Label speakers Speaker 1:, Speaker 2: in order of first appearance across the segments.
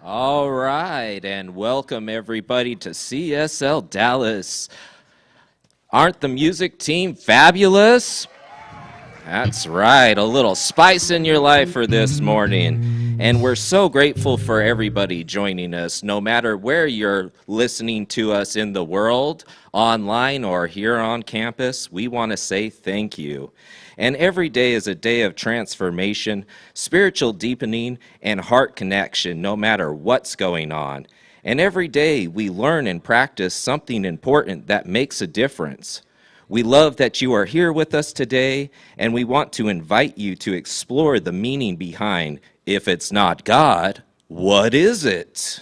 Speaker 1: All right, and welcome everybody to CSL Dallas. Aren't the music team fabulous? That's right, a little spice in your life for this morning. And we're so grateful for everybody joining us, no matter where you're listening to us in the world, online or here on campus. We want to say thank you. And every day is a day of transformation, spiritual deepening, and heart connection, no matter what's going on. And every day we learn and practice something important that makes a difference. We love that you are here with us today, and we want to invite you to explore the meaning behind, if it's not God, what is it?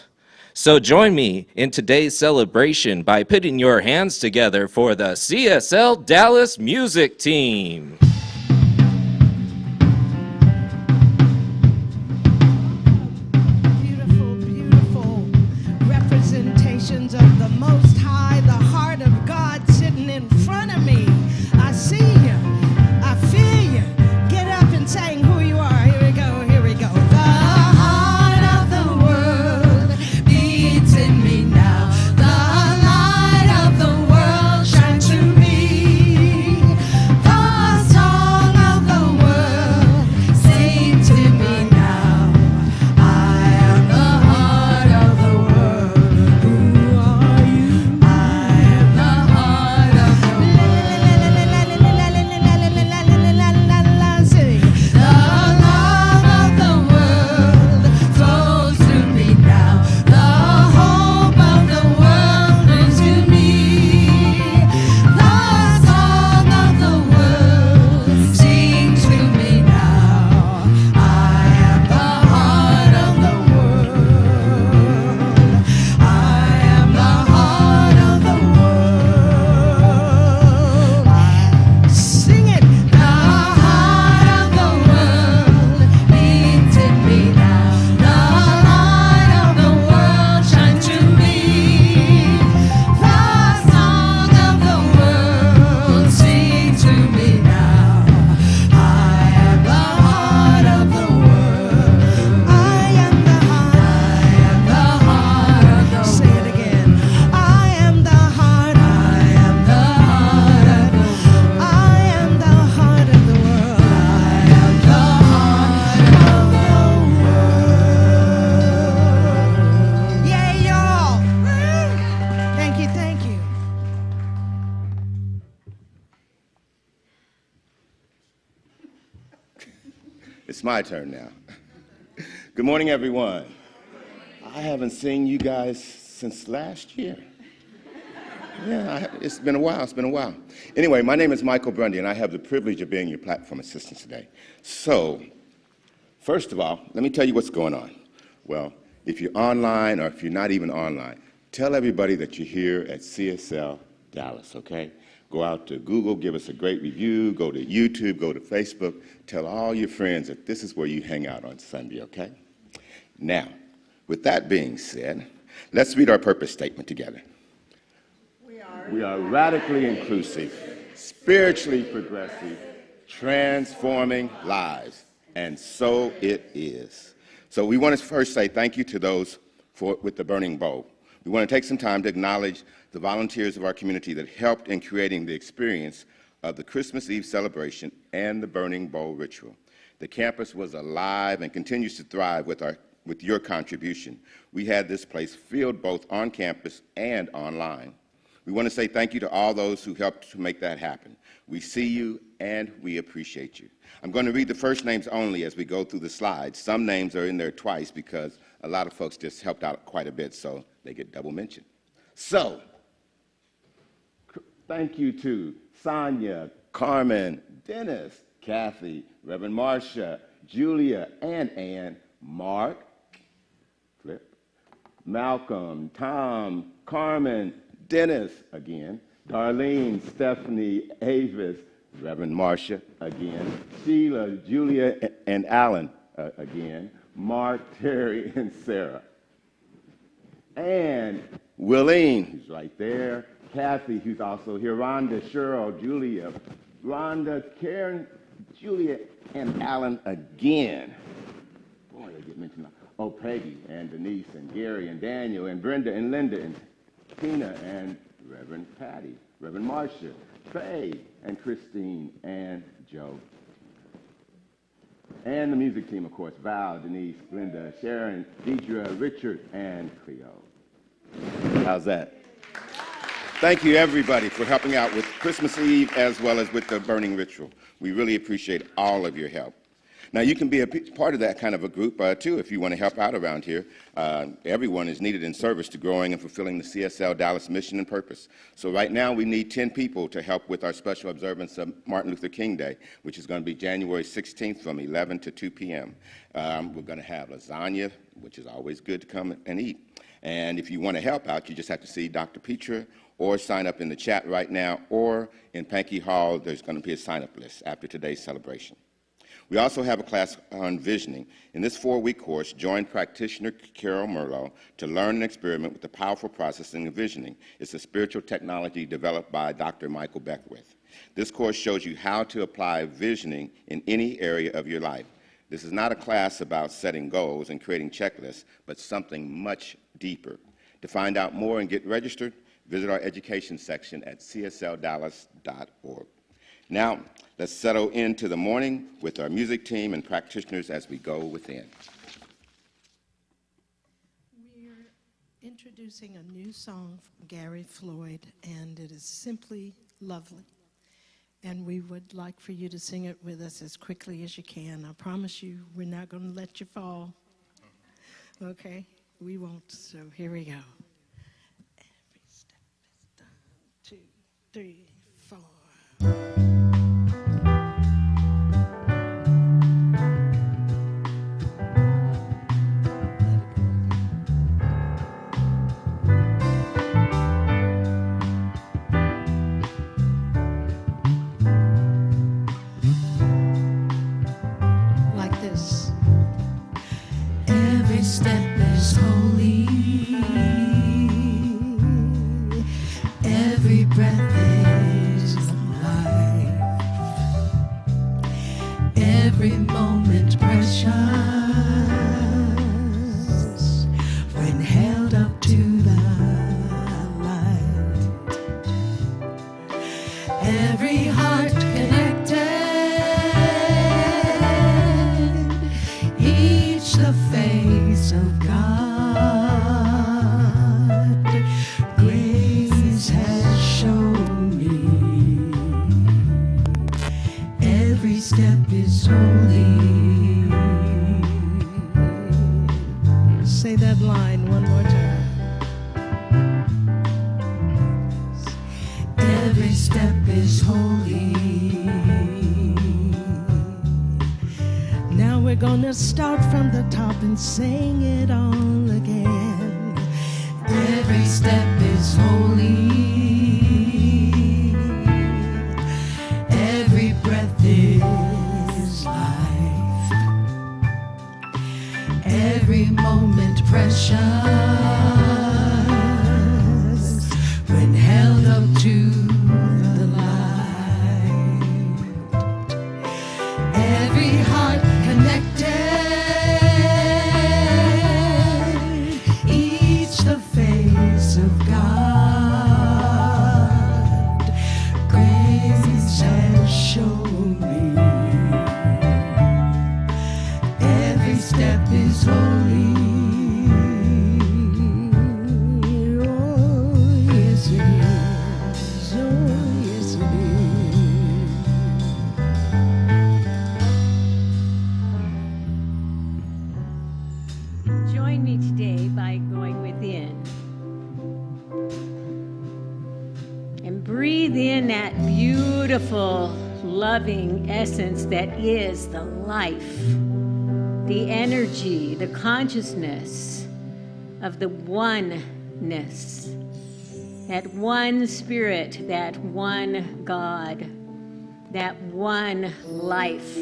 Speaker 1: So join me in today's celebration by putting your hands together for the CSL Dallas Music Team.
Speaker 2: Beautiful, beautiful representations of the Most High, the heart of God sitting in front of me. I see you. I feel you. Get up and sing who you are. Here we go. Here we go. The heart of the world beats in me now. The light of the world shines through me. The song of the world sings to me now. I am the heart of the world. Who are
Speaker 3: It's my turn now. Good morning, everyone. I haven't seen you guys since last year. Yeah, it's been a while. Anyway, my name is Michael Brundy, and I have the privilege of being your platform assistant today. So, first of all, let me tell you what's going on. Well, if you're online or if you're not even online, tell everybody that you're here at CSL Dallas, okay? Go out to Google, give us a great review, go to YouTube, go to Facebook, tell all your friends that this is where you hang out on Sunday, okay? Now, with that being said, let's read our purpose statement together. We are radically inclusive, spiritually progressive, transforming lives, and so it is. So we want to first say thank you to those with the Burning Bowl. We want to take some time to acknowledge the volunteers of our community that helped in creating the experience of the Christmas Eve celebration and the Burning Bowl ritual. The campus was alive and continues to thrive with your contribution. We had this place filled both on campus and online. We want to say thank you to all those who helped to make that happen. We see you and we appreciate you. I'm going to read the first names only as we go through the slides. Some names are in there twice because a lot of folks just helped out quite a bit, so they get double mention. So, thank you to Sonia, Carmen, Dennis, Kathy, Reverend Marcia, Julia, and Ann, Mark, Flip, Malcolm, Tom, Carmen, Dennis again, Darlene, Stephanie, Avis, Reverend Marcia again, Sheila, Julia, and Alan again, Mark, Terry, and Sarah. And Willeen, who's right there, Kathy, who's also here, Rhonda, Cheryl, Julia, Rhonda, Karen, Julia, and Alan again. Boy, they get mentioned. Oh, Peggy, and Denise, and Gary, and Daniel, and Brenda, and Linda, and Tina, and Reverend Patty, Reverend Marcia, Faye, and Christine, and Joe. And the music team, of course, Val, Denise, Linda, Sharon, Deidre, Richard, and Cleo. How's that? Thank you, everybody, for helping out with Christmas Eve as well as with the burning ritual. We really appreciate all of your help. Now, you can be a part of that kind of a group, too, if you want to help out around here. Everyone is needed in service to growing and fulfilling the CSL Dallas mission and purpose. So right now, we need 10 people to help with our special observance of Martin Luther King Day, which is going to be January 16th from 11 to 2 p.m. We're going to have lasagna, which is always good to come and eat. And if you want to help out, you just have to see Dr. Petra or sign up in the chat right now, or in Pankey Hall, there's going to be a sign-up list after today's celebration. We also have a class on visioning. In this 4-week course, join practitioner Carol Merlot to learn and experiment with the powerful processing of visioning. It's a spiritual technology developed by Dr. Michael Beckwith. This course shows you how to apply visioning in any area of your life. This is not a class about setting goals and creating checklists, but something much deeper. To find out more and get registered, visit our education section at csldallas.org. Now, let's settle into the morning with our music team and practitioners as we go within.
Speaker 2: We're introducing a new song from Gary Floyd, and it is simply lovely. And we would like for you to sing it with us as quickly as you can. I promise you, we're not going to let you fall. Okay? We won't. So here we go. Every step is done. 2, 3, 4.
Speaker 4: Every step is holy, every breath is life, every moment precious when held up to the light, every heart connected, each the face of God, grace has shown me, every step is holy.
Speaker 2: to start from the top and sing it all again.
Speaker 4: Every step is holy. Every breath is life. Every moment precious. When held up to the light. Every heart connected. Each the face of God. Grace has shown me. Every step is holy.
Speaker 2: Oh, yes it is. Oh, yes it is.
Speaker 5: Join me today by going within and breathe in that beautiful, loving essence that is the life, the energy, the consciousness of the oneness, that one spirit, that one God, that one life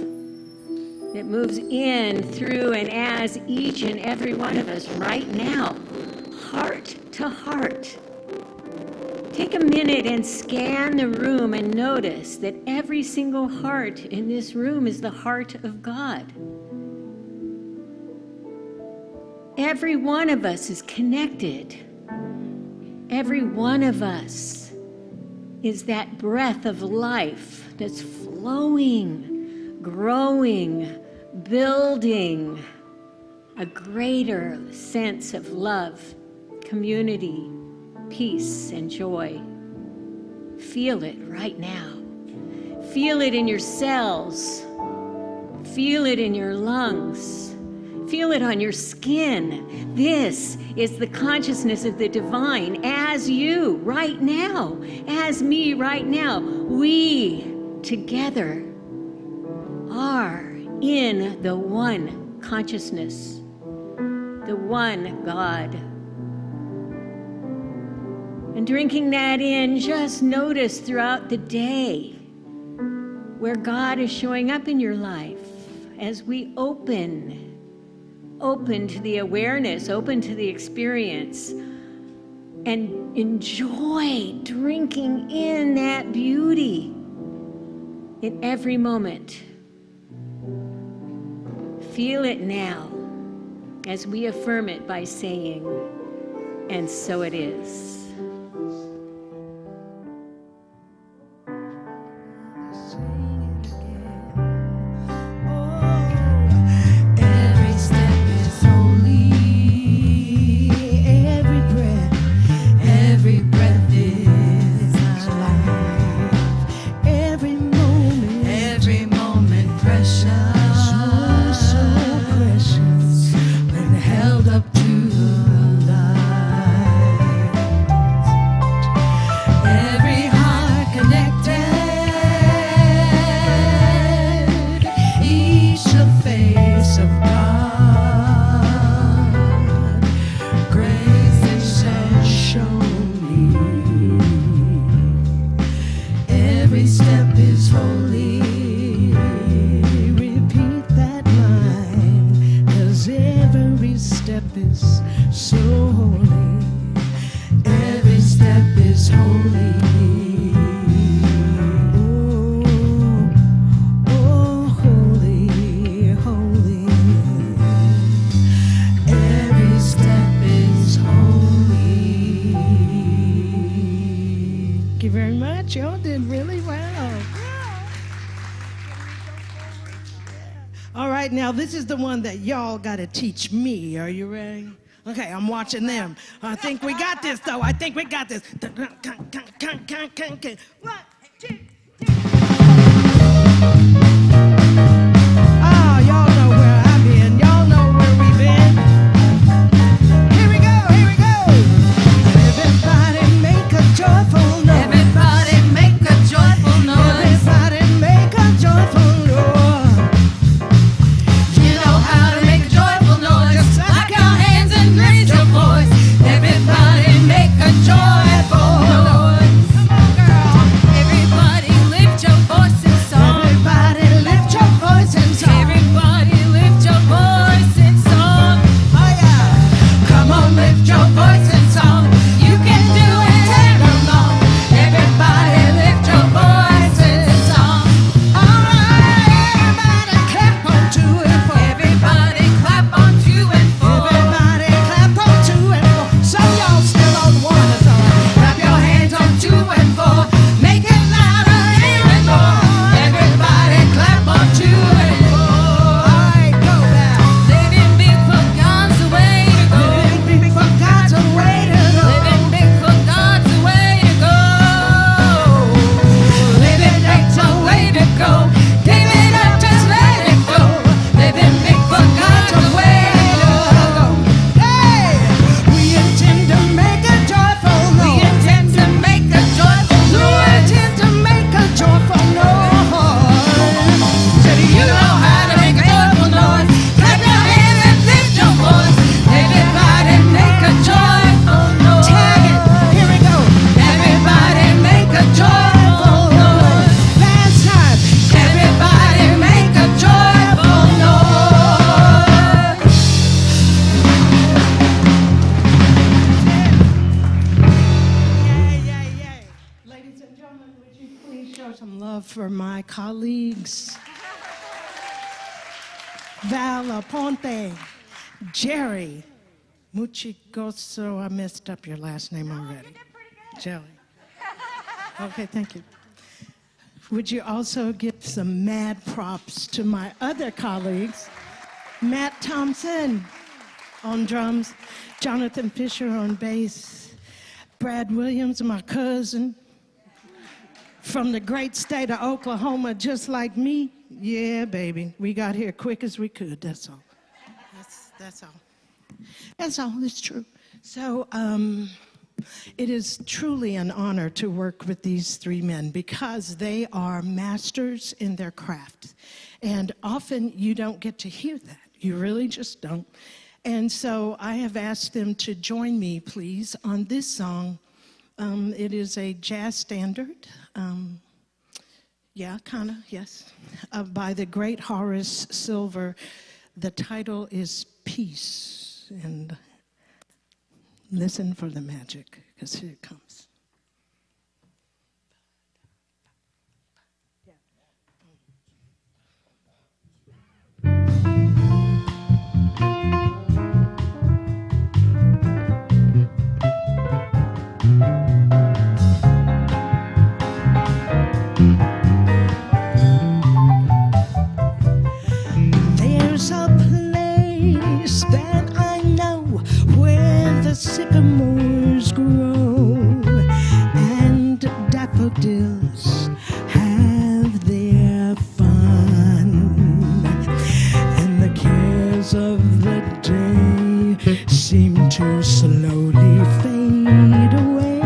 Speaker 5: that moves in, through, and as each and every one of us right now, heart to heart. Take a minute and scan the room and notice that every single heart in this room is the heart of God. Every one of us is connected. Every one of us is that breath of life that's flowing, growing, building a greater sense of love, community, peace, and joy. Feel it right now. Feel it in your cells. Feel it in your lungs. Feel it on your skin. This is the consciousness of the divine as you right now, as me right now. We together are in the one consciousness, the one God. And drinking that in, just notice throughout the day where God is showing up in your life as we open to the awareness, open to the experience, and enjoy drinking in that beauty in every moment. Feel it now as we affirm it by saying, and so it is.
Speaker 4: Every step is holy. Every breath is life.
Speaker 2: Every
Speaker 4: moment precious.
Speaker 2: so precious.
Speaker 4: When held up to the light. Every heart connected. Each the face of God. Grace has shown me. Every step is holy.
Speaker 2: Repeat that line, 'cause every step is so holy.
Speaker 4: Every step is holy.
Speaker 2: Oh, holy, holy.
Speaker 4: Every step is holy.
Speaker 2: Thank you very much. Y'all did really well. All right, now this is the one that y'all got to teach me. Are you ready? Okay, I'm watching them. I think we got this, though. I think we got this. 1, 2, 3. Oh, y'all know where I've been. Y'all know where we've been. Here we go, here we go. Everybody make a joyful noise.
Speaker 4: Everybody make a joyful noise.
Speaker 2: Everybody make a joyful noise.
Speaker 4: You know how
Speaker 2: some love for my colleagues. Val Aponte, Jerry Muchigoso. I messed up your last name already. Jerry. Okay, thank you. Would you also give some mad props to my other colleagues? Matt Thompson on drums, Jonathan Fisher on bass, Brad Williams, my cousin, from the great state of Oklahoma, just like me. Yeah, baby, we got here quick as we could, that's all. That's all. That's all, it's true. So, it is truly an honor to work with these three men because they are masters in their craft. And often you don't get to hear that. You really just don't. And so I have asked them to join me, please, on this song. It is a jazz standard. Yeah, kind of, yes. By the great Horace Silver. The title is Peace. And listen for the magic, because here it comes. There's a place that I know where the sycamores grow and daffodils have their fun, and the cares of the day seem to slowly fade away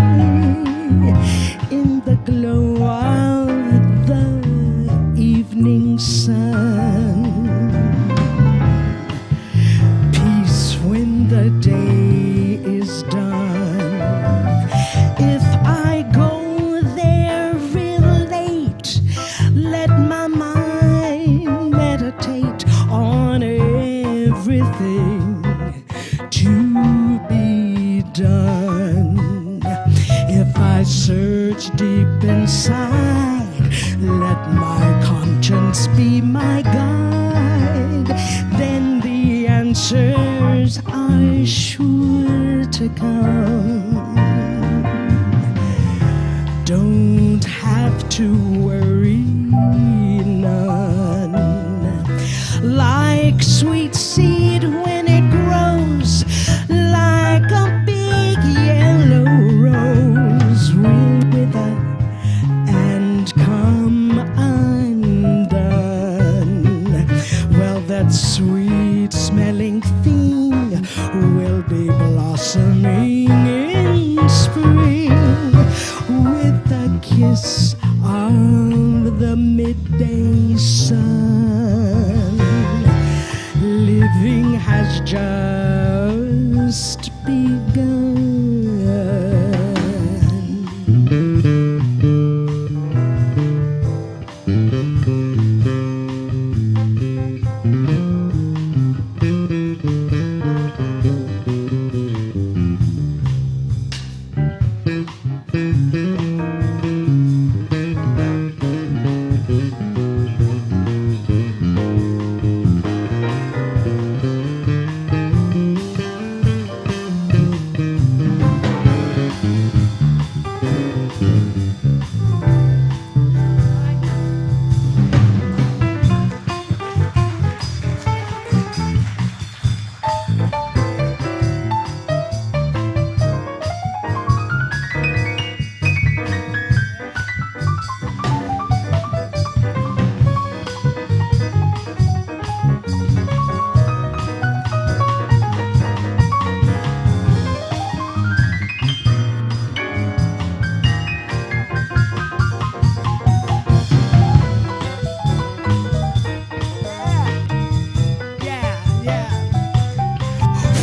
Speaker 2: in the glow of the evening sun. Peace when the day is done. If I go there real late, let my mind meditate on everything to be done. If I search deep inside, let my conscience be my guide, then the answers are sure to come. Don't have to worry none. Like sweet seed when it grows, like a big yellow rose will wither and come undone. Well, that sweet smelling thing will be blossoming in spring with a kiss of the midday sun. Living has just begun.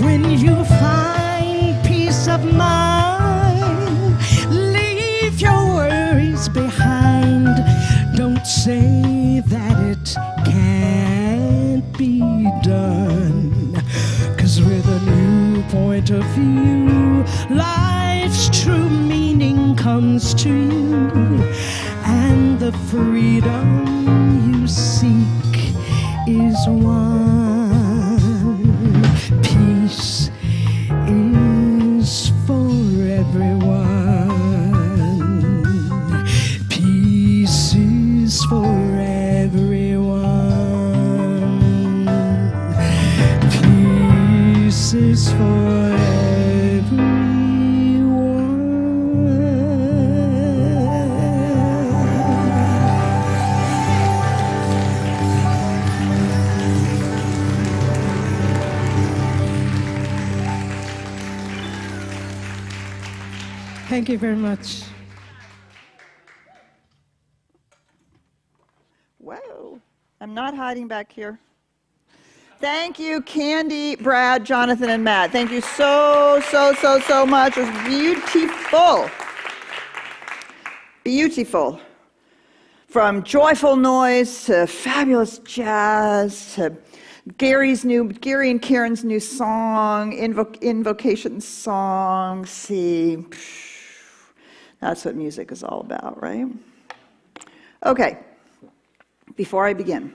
Speaker 2: When you find peace of mind, leave your worries behind. Don't say that it can't be done, 'cause with a new point of view, life's true meaning comes to you, and the the freedom you seek is one. Peace is for everyone. Peace is for everyone. Peace is for
Speaker 6: Thank you very much.
Speaker 7: Whoa, I'm not hiding back here. Thank you, Candy, Brad, Jonathan, and Matt. Thank you so much. It was beautiful. Beautiful. From joyful noise to fabulous jazz to Gary and Karen's new song, invocation song. See, that's what music is all about, right? Okay, before I begin,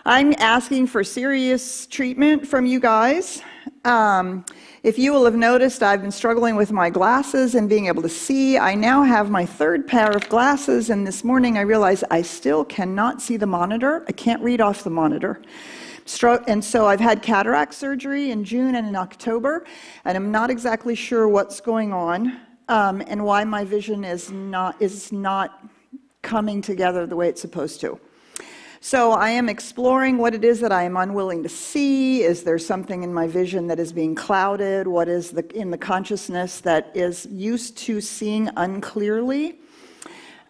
Speaker 7: I'm asking for serious treatment from you guys. If you will have noticed, I've been struggling with my glasses and being able to see. I now have my third pair of glasses, and this morning I realized I still cannot see the monitor. I can't read off the monitor. And so I've had cataract surgery in June and in October, and I'm not exactly sure what's going on and why my vision is not coming together the way it's supposed to. So I am exploring what it is that I am unwilling to see. Is there something in my vision that is being clouded? What is in the consciousness that is used to seeing unclearly?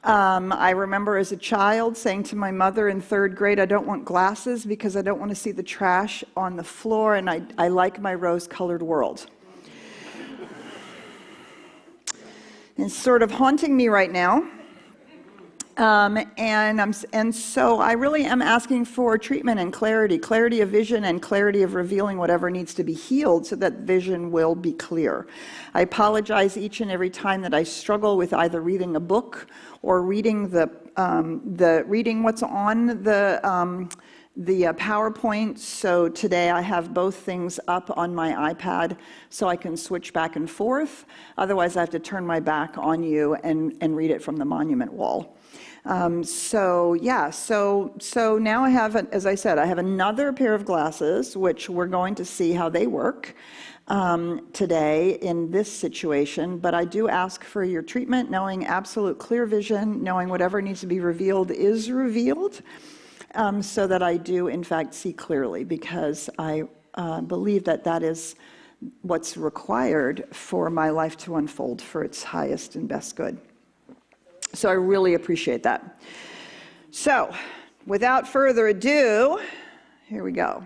Speaker 7: I remember as a child saying to my mother in 3rd grade, I don't want glasses because I don't want to see the trash on the floor, and I like my rose-colored world. It's sort of haunting me right now. And so I really am asking for treatment and clarity of vision and clarity of revealing whatever needs to be healed so that vision will be clear. I apologize each and every time that I struggle with either reading a book or reading reading what's on the PowerPoint. So today I have both things up on my iPad so I can switch back and forth. Otherwise I have to turn my back on you and read it from the monument wall. So now I have, as I said, I have another pair of glasses, which we're going to see how they work today in this situation. But I do ask for your treatment, knowing absolute clear vision, knowing whatever needs to be revealed is revealed, so that I do, in fact, see clearly, because I believe that that is what's required for my life to unfold for its highest and best good. So I really appreciate that. So, without further ado, here we go.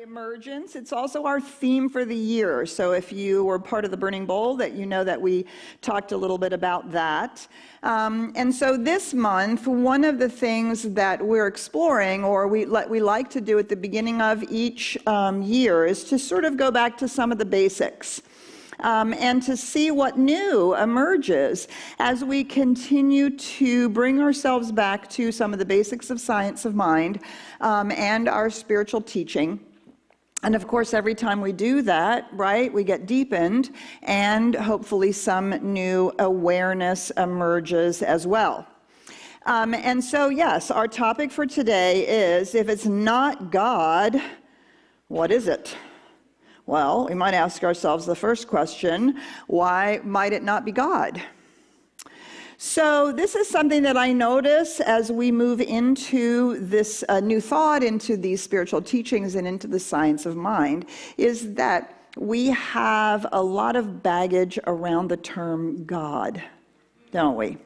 Speaker 7: Emergence. It's also our theme for the year. So if you were part of the Burning Bowl, that you know that we talked a little bit about that. And so this month, one of the things that we're exploring, or we like to do at the beginning of each year, is to sort of go back to some of the basics. And to see what new emerges as we continue to bring ourselves back to some of the basics of science of mind and our spiritual teaching. And of course, every time we do that, right, we get deepened, and hopefully some new awareness emerges as well. And so, yes, our topic for today is, if it's not God, what is it? Well, we might ask ourselves the first question, why might it not be God? So this is something that I notice as we move into this new thought, into these spiritual teachings and into the science of mind, is that we have a lot of baggage around the term God, don't we?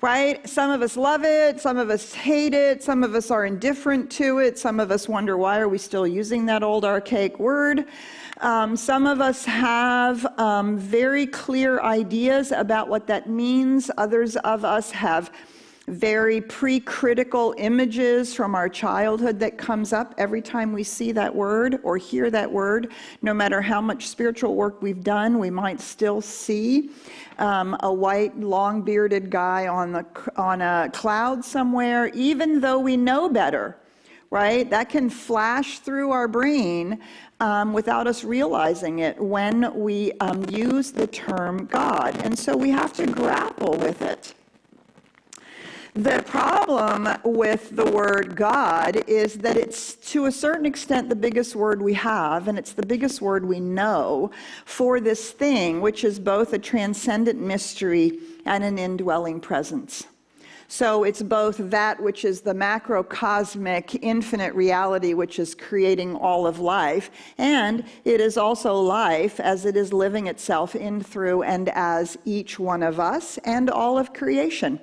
Speaker 7: Right? Some of us love it, some of us hate it, some of us are indifferent to it, some of us wonder why are we still using that old archaic word. Some of us have very clear ideas about what that means. Others of us have very pre-critical images from our childhood that comes up every time we see that word or hear that word. No matter how much spiritual work we've done, we might still see a white, long-bearded guy on a cloud somewhere, even though we know better, right? That can flash through our brain without us realizing it when we use the term God. And so we have to grapple with it. The problem with the word God is that it's, to a certain extent, the biggest word we have, and it's the biggest word we know for this thing, which is both a transcendent mystery and an indwelling presence. So it's both that which is the macrocosmic infinite reality which is creating all of life, and it is also life as it is living itself in, through, and as each one of us and all of creation.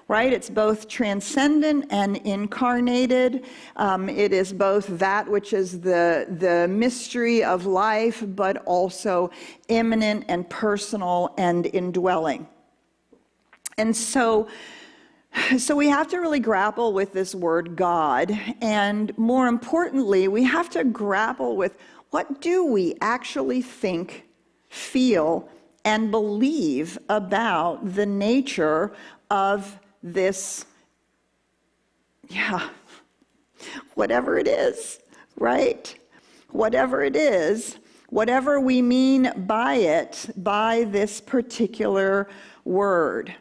Speaker 7: Right? It's both transcendent and incarnated. It is both that which is the mystery of life, but also immanent and personal and indwelling. And so we have to really grapple with this word God, and more importantly, we have to grapple with what do we actually think, feel, and believe about the nature of this, whatever it is, right? Whatever it is, whatever we mean by it, by this particular word.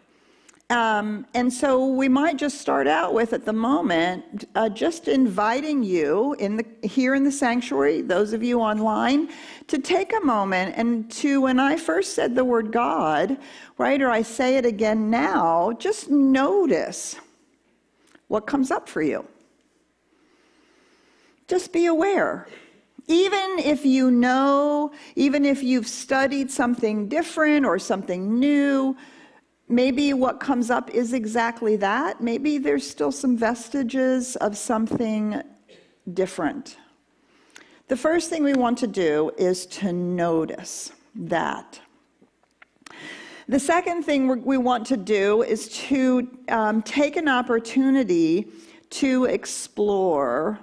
Speaker 7: And so we might just start out with, at the moment, just inviting you here in the sanctuary, those of you online, to take a moment and to, when I first said the word God, right, or I say it again now, just notice what comes up for you. Just be aware. Even if you know, even if you've studied something different or something new, maybe what comes up is exactly that. Maybe there's still some vestiges of something different. The first thing we want to do is to notice that. The second thing we want to do is to take an opportunity to explore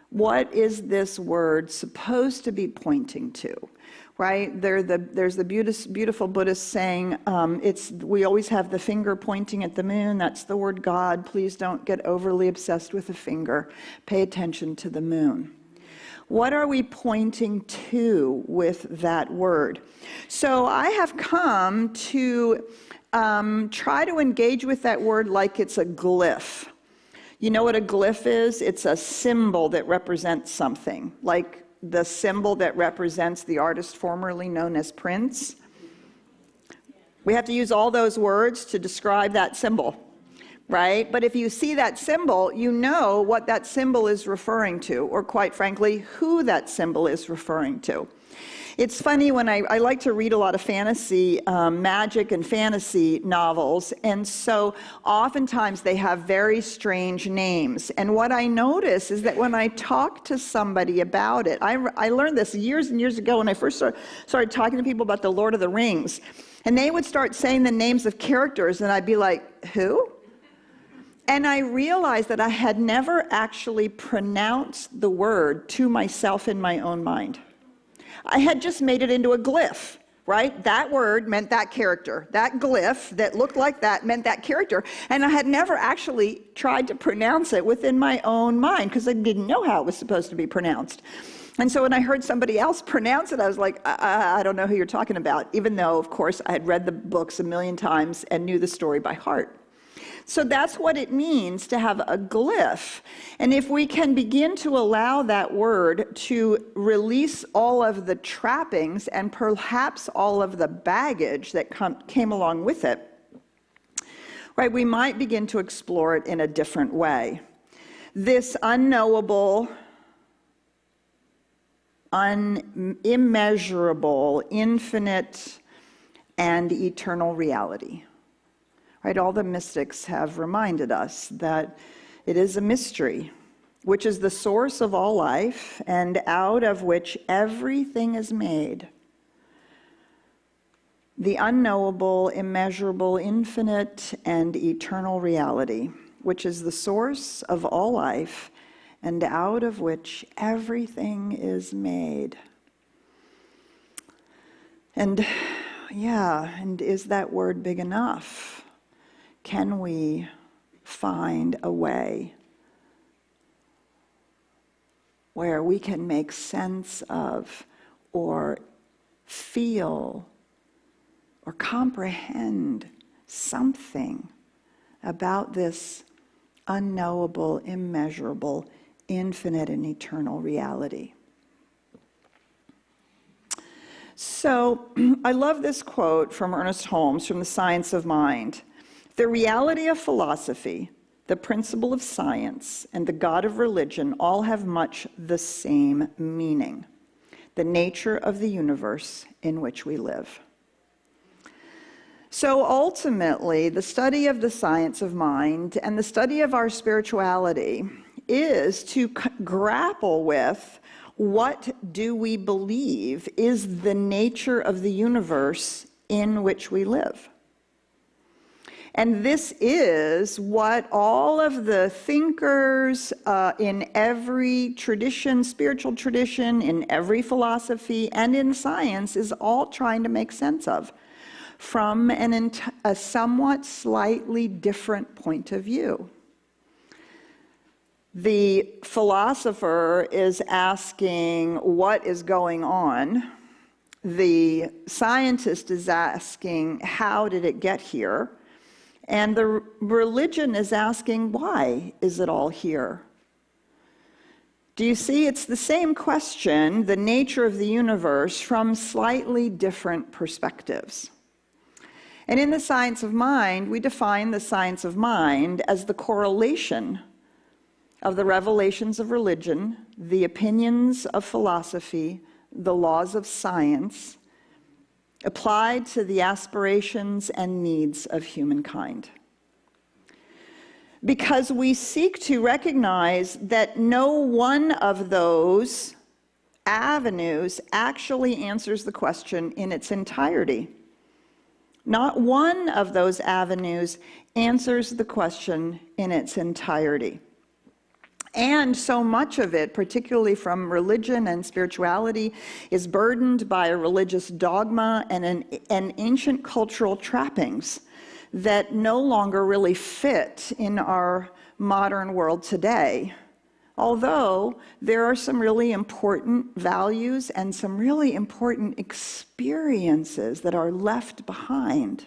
Speaker 7: what is this word supposed to be pointing to. Right? There's the beautiful Buddhist saying, we always have the finger pointing at the moon. That's the word God. Please don't get overly obsessed with the finger. Pay attention to the moon. What are we pointing to with that word? So I have come to try to engage with that word like it's a glyph. You know what a glyph is? It's a symbol that represents something, like the symbol that represents the artist formerly known as Prince. We have to use all those words to describe that symbol, right? But if you see that symbol, you know what that symbol is referring to, or quite frankly, who that symbol is referring to. It's funny, when I like to read a lot of fantasy, magic and fantasy novels, and so oftentimes they have very strange names. And what I notice is that when I talk to somebody about it, I learned this years and years ago when I first started talking to people about the Lord of the Rings, and they would start saying the names of characters, and I'd be like, who? And I realized that I had never actually pronounced the word to myself in my own mind. I had just made it into a glyph, right? That word meant that character. That glyph that looked like that meant that character. And I had never actually tried to pronounce it within my own mind because I didn't know how it was supposed to be pronounced. And so when I heard somebody else pronounce it, I was like, I don't know who you're talking about, even though, of course, I had read the books a million times and knew the story by heart. So that's what it means to have a glyph. And if we can begin to allow that word to release all of the trappings and perhaps all of the baggage that came along with it, right, we might begin to explore it in a different way. This unknowable, immeasurable, infinite, and eternal reality. Right? All the mystics have reminded us that it is a mystery, which is the source of all life and out of which everything is made. The unknowable, immeasurable, infinite, and eternal reality, which is the source of all life and out of which everything is made. And is that word big enough? Can we find a way where we can make sense of or feel or comprehend something about this unknowable, immeasurable, infinite, and eternal reality? So I love this quote from Ernest Holmes from The Science of Mind. The reality of philosophy, the principle of science, and the God of religion all have much the same meaning: the nature of the universe in which we live. So ultimately, the study of the science of mind and the study of our spirituality is to grapple with what do we believe is the nature of the universe in which we live. And this is what all of the thinkers in every tradition, spiritual tradition, in every philosophy, and in science is all trying to make sense of from a somewhat slightly different point of view. The philosopher is asking what is going on. The scientist is asking how did it get here? And the religion is asking why is it all here? Do you see? It's the same question, the nature of the universe, from slightly different perspectives. And in the science of mind, we define the science of mind as the correlation of the revelations of religion, the opinions of philosophy, the laws of science, applied to the aspirations and needs of humankind. Because we seek to recognize that no one of those avenues actually answers the question in its entirety. Not one of those avenues answers the question in its entirety. And so much of it, particularly from religion and spirituality, is burdened by a religious dogma and ancient cultural trappings that no longer really fit in our modern world today. Although there are some really important values and some really important experiences that are left behind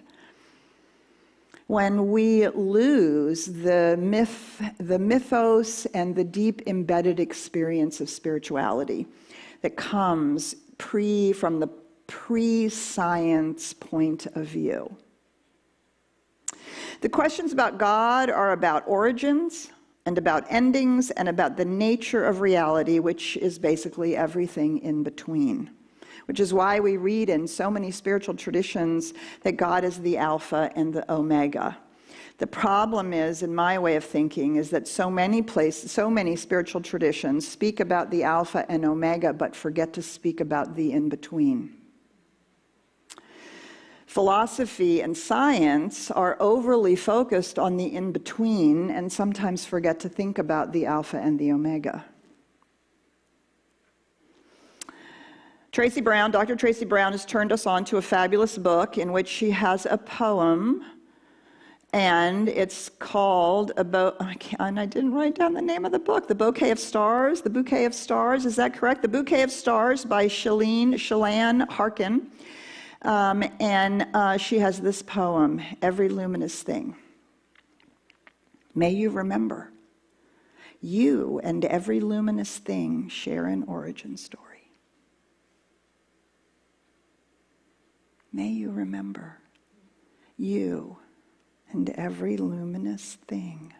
Speaker 7: when we lose the mythos and the deep embedded experience of spirituality that comes from the pre-science point of view. The questions about God are about origins and about endings and about the nature of reality, which is basically everything in between. Which is why we read in so many spiritual traditions that God is the Alpha and the Omega. The problem is, in my way of thinking, is that so many spiritual traditions speak about the Alpha and Omega, but forget to speak about the in-between. Philosophy and science are overly focused on the in-between and sometimes forget to think about the Alpha and the Omega. Dr. Tracy Brown has turned us on to a fabulous book in which she has a poem, and it's called, and I didn't write down the name of the book, The Bouquet of Stars, is that correct? The Bouquet of Stars by Shalane Harkin. And she has this poem, Every Luminous Thing. May you remember, you and every luminous thing share an origin story. May you remember, you and every luminous thing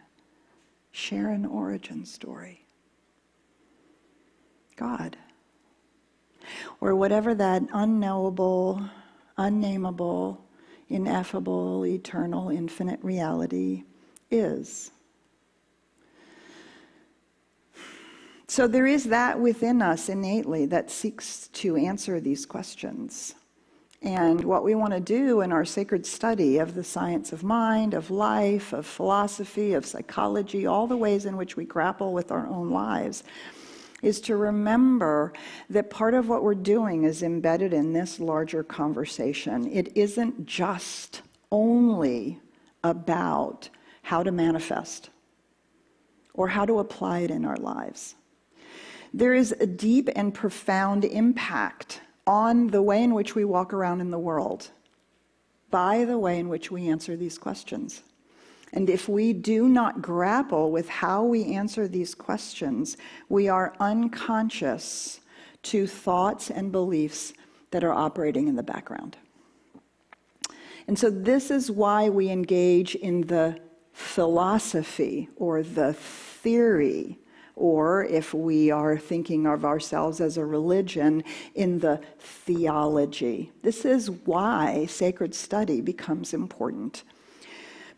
Speaker 7: share an origin story. God or whatever that unknowable, unnameable, ineffable, eternal, infinite reality is. So there is that within us innately that seeks to answer these questions. And what we want to do in our sacred study of the science of mind, of life, of philosophy, of psychology, all the ways in which we grapple with our own lives, is to remember that part of what we're doing is embedded in this larger conversation. It isn't just only about how to manifest or how to apply it in our lives. There is a deep and profound impact on the way in which we walk around in the world by the way in which we answer these questions. And if we do not grapple with how we answer these questions, we are unconscious to thoughts and beliefs that are operating in the background. And so this is why we engage in the philosophy or the theory, or if we are thinking of ourselves as a religion, in the theology. This is why sacred study becomes important.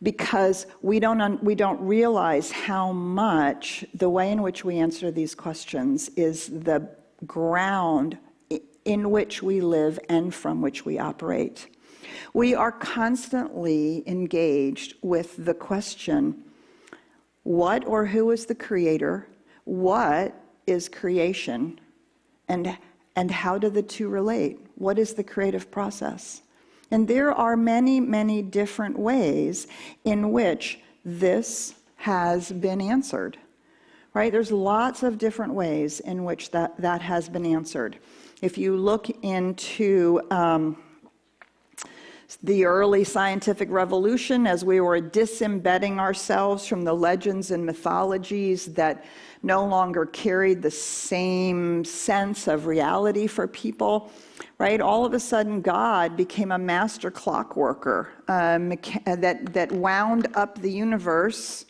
Speaker 7: Because we don't realize how much the way in which we answer these questions is the ground in which we live and from which we operate. We are constantly engaged with the question, what or who is the creator? What is creation? And how do the two relate? What is the creative process? And there are many, many different ways in which this has been answered, right? There's lots of different ways in which that has been answered. If you look into the early scientific revolution, as we were disembedding ourselves from the legends and mythologies that no longer carried the same sense of reality for people, right? All of a sudden, God became a master clockworker that wound up the universe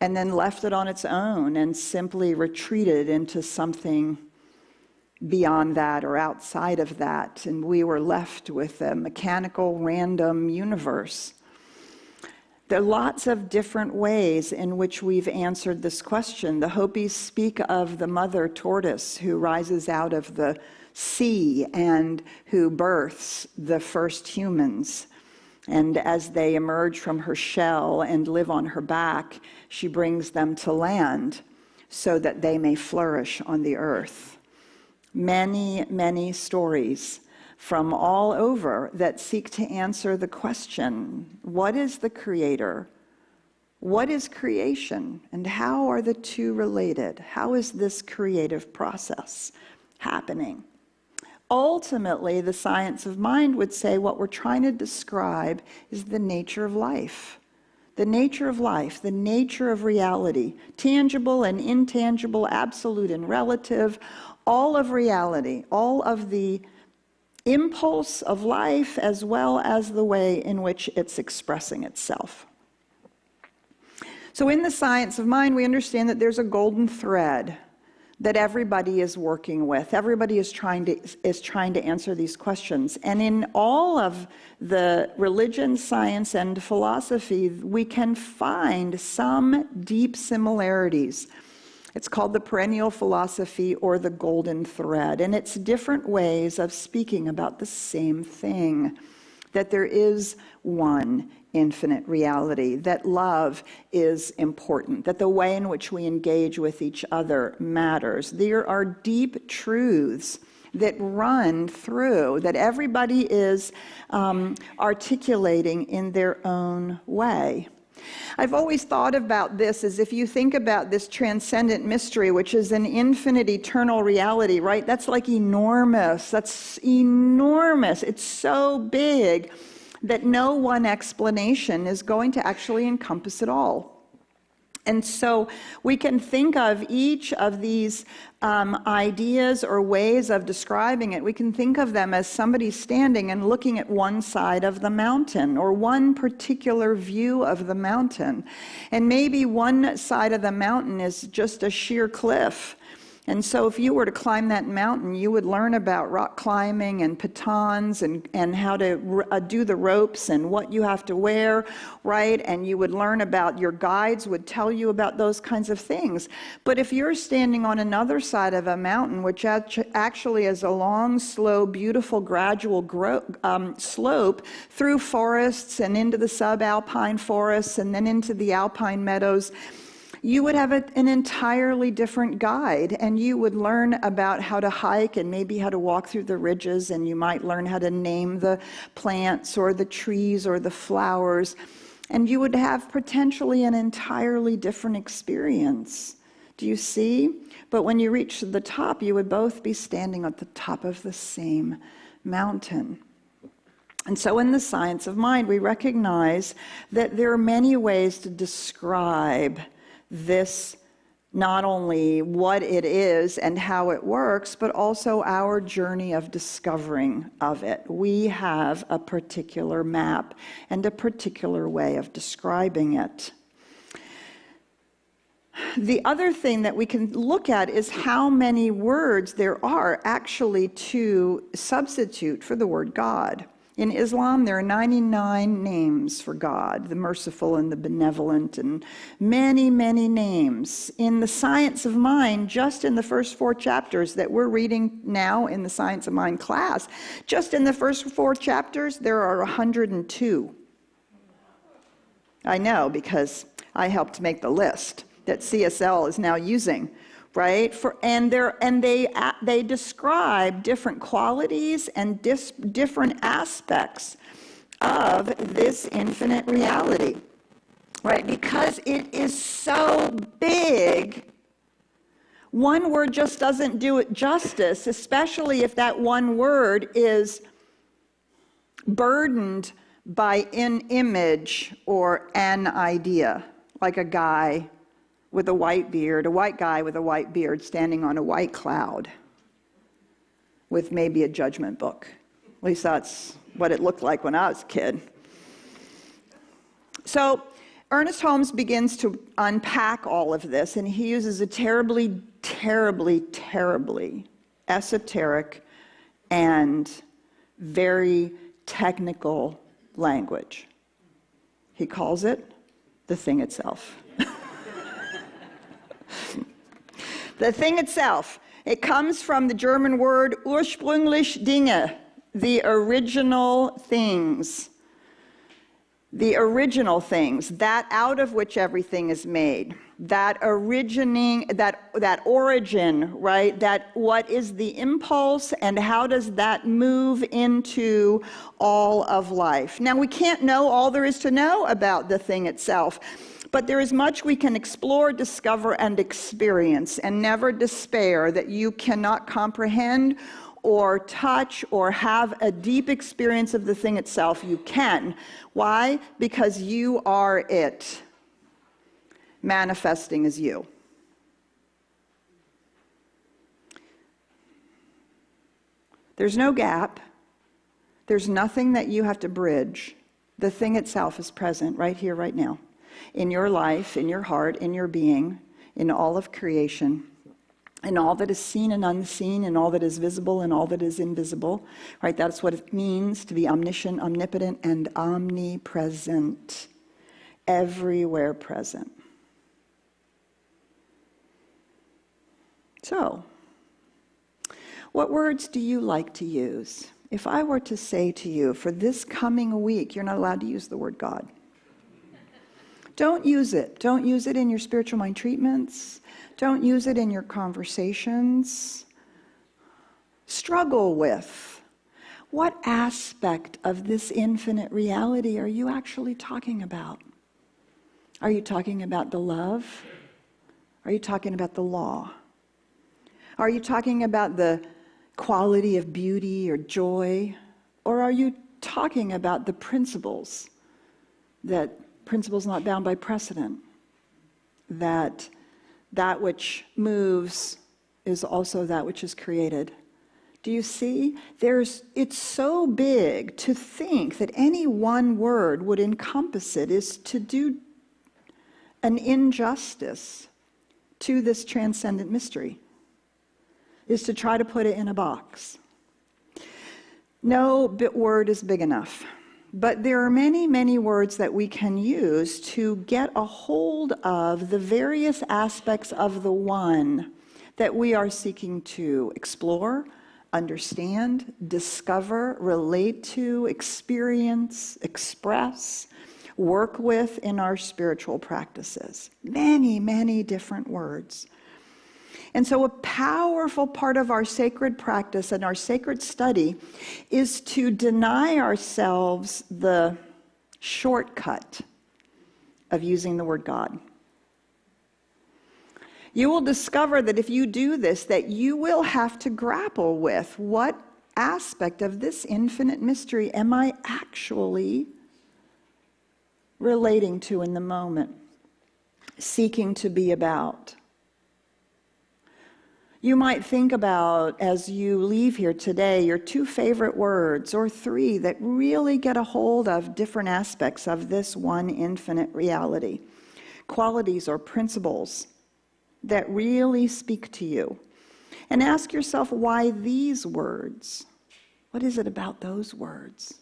Speaker 7: and then left it on its own and simply retreated into something beyond that or outside of that. And we were left with a mechanical, random universe. There are lots of different ways in which we've answered this question. The Hopis speak of the mother tortoise who rises out of the sea and who births the first humans. And as they emerge from her shell and live on her back, she brings them to land so that they may flourish on the earth. Many, many stories from all over that seek to answer the question, what is the creator? What is creation? And how are the two related? How is this creative process happening? Ultimately, the science of mind would say what we're trying to describe is the nature of life. The nature of life, the nature of reality, tangible and intangible, absolute and relative, all of reality, all of the impulse of life as well as the way in which it's expressing itself. So in the science of mind, we understand that there's a golden thread that everybody is working with. Everybody is trying to answer these questions. And in all of the religion, science, and philosophy, we can find some deep similarities. It's called the perennial philosophy or the golden thread. And it's different ways of speaking about the same thing, that there is one infinite reality, that love is important, that the way in which we engage with each other matters. There are deep truths that run through, that everybody is articulating in their own way. I've always thought about this as if you think about this transcendent mystery, which is an infinite, eternal reality, right? That's like enormous. That's enormous. It's so big that no one explanation is going to actually encompass it all. And so we can think of each of these ideas or ways of describing it. We can think of them as somebody standing and looking at one side of the mountain or one particular view of the mountain. And maybe one side of the mountain is just a sheer cliff. And so if you were to climb that mountain, you would learn about rock climbing and pitons and how to do the ropes and what you have to wear, right? And you would learn about, your guides would tell you about those kinds of things. But if you're standing on another side of a mountain, which actually is a long, slow, beautiful, gradual slope through forests and into the subalpine forests and then into the alpine meadows, you would have an entirely different guide, and you would learn about how to hike and maybe how to walk through the ridges, and you might learn how to name the plants or the trees or the flowers, and you would have potentially an entirely different experience. Do you see? But when you reach the top, you would both be standing at the top of the same mountain. And so in the science of mind, we recognize that there are many ways to describe this, not only what it is and how it works, but also our journey of discovering of it. We have a particular map and a particular way of describing it. The other thing that we can look at is how many words there are actually to substitute for the word God. In Islam, there are 99 names for God, the merciful and the benevolent, and many, many names. In the Science of Mind, just in the first 4 chapters that we're reading now in the Science of Mind class, just in the first 4 chapters, there are 102. I know, because I helped make the list that CSL is now using. Right? And they describe different qualities and different aspects of this infinite reality. Right? Because it is so big, one word just doesn't do it justice, especially if that one word is burdened by an image or an idea, like a guy with a white beard, a white guy with a white beard standing on a white cloud with maybe a judgment book. At least that's what it looked like when I was a kid. So Ernest Holmes begins to unpack all of this, and he uses a terribly, terribly, terribly esoteric and very technical language. He calls it the thing itself. The thing itself, it comes from the German word ursprünglich Dinge, the original things. The original things, that out of which everything is made. That origin, right? That what is the impulse and how does that move into all of life? Now, we can't know all there is to know about the thing itself, but there is much we can explore, discover, and experience, and never despair that you cannot comprehend or touch or have a deep experience of the thing itself. You can. Why? Because you are it, manifesting as you. There's no gap. There's nothing that you have to bridge. The thing itself is present right here, right now. In your life, in your heart, in your being, in all of creation, in all that is seen and unseen, in all that is visible and all that is invisible, right? That's what it means to be omniscient, omnipotent, and omnipresent, everywhere present. So, what words do you like to use? If I were to say to you, for this coming week, you're not allowed to use the word God. Don't use it. Don't use it in your spiritual mind treatments. Don't use it in your conversations. Struggle with what aspect of this infinite reality are you actually talking about? Are you talking about the love? Are you talking about the law? Are you talking about the quality of beauty or joy? Or are you talking about the principles not bound by precedent, that which moves is also that which is created? Do you see? It's so big to think that any one word would encompass it is to do an injustice to this transcendent mystery. is to try to put it in a box. No word is big enough. But there are many, many words that we can use to get a hold of the various aspects of the one that we are seeking to explore, understand, discover, relate to, experience, express, work with in our spiritual practices. Many, many different words. And so a powerful part of our sacred practice and our sacred study is to deny ourselves the shortcut of using the word God. You will discover that if you do this, that you will have to grapple with what aspect of this infinite mystery am I actually relating to in the moment, seeking to be about. You might think about, as you leave here today, your 2 favorite words or 3 that really get a hold of different aspects of this one infinite reality. Qualities or principles that really speak to you. And ask yourself, why these words? What is it about those words?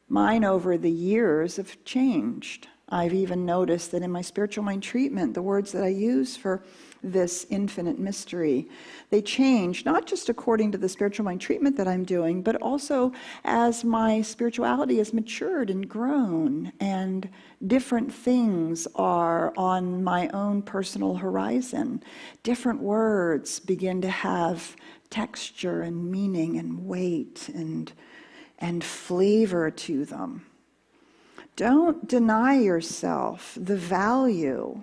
Speaker 7: Mine over the years have changed. I've even noticed that in my spiritual mind treatment, the words that I use for this infinite mystery, they change, not just according to the spiritual mind treatment that I'm doing, but also as my spirituality has matured and grown, and different things are on my own personal horizon. Different words begin to have texture and meaning and weight and flavor to them. Don't deny yourself the value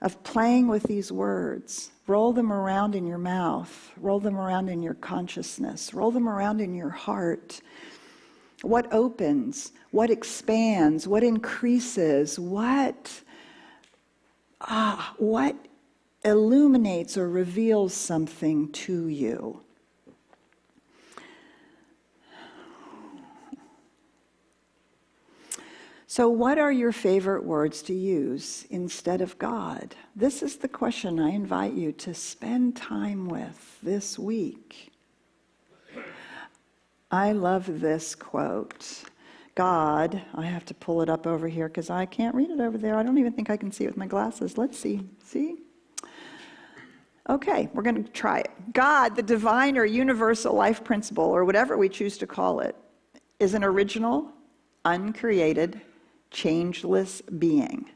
Speaker 7: of playing with these words. Roll them around in your mouth. Roll them around in your consciousness. Roll them around in your heart. What opens? What expands? What increases? What illuminates or reveals something to you? So what are your favorite words to use instead of God? This is the question I invite you to spend time with this week. I love this quote. God, I have to pull it up over here because I can't read it over there. I don't even think I can see it with my glasses. Let's see. See? Okay, we're going to try it. God, the divine or universal life principle, or whatever we choose to call it, is an original, uncreated, changeless being.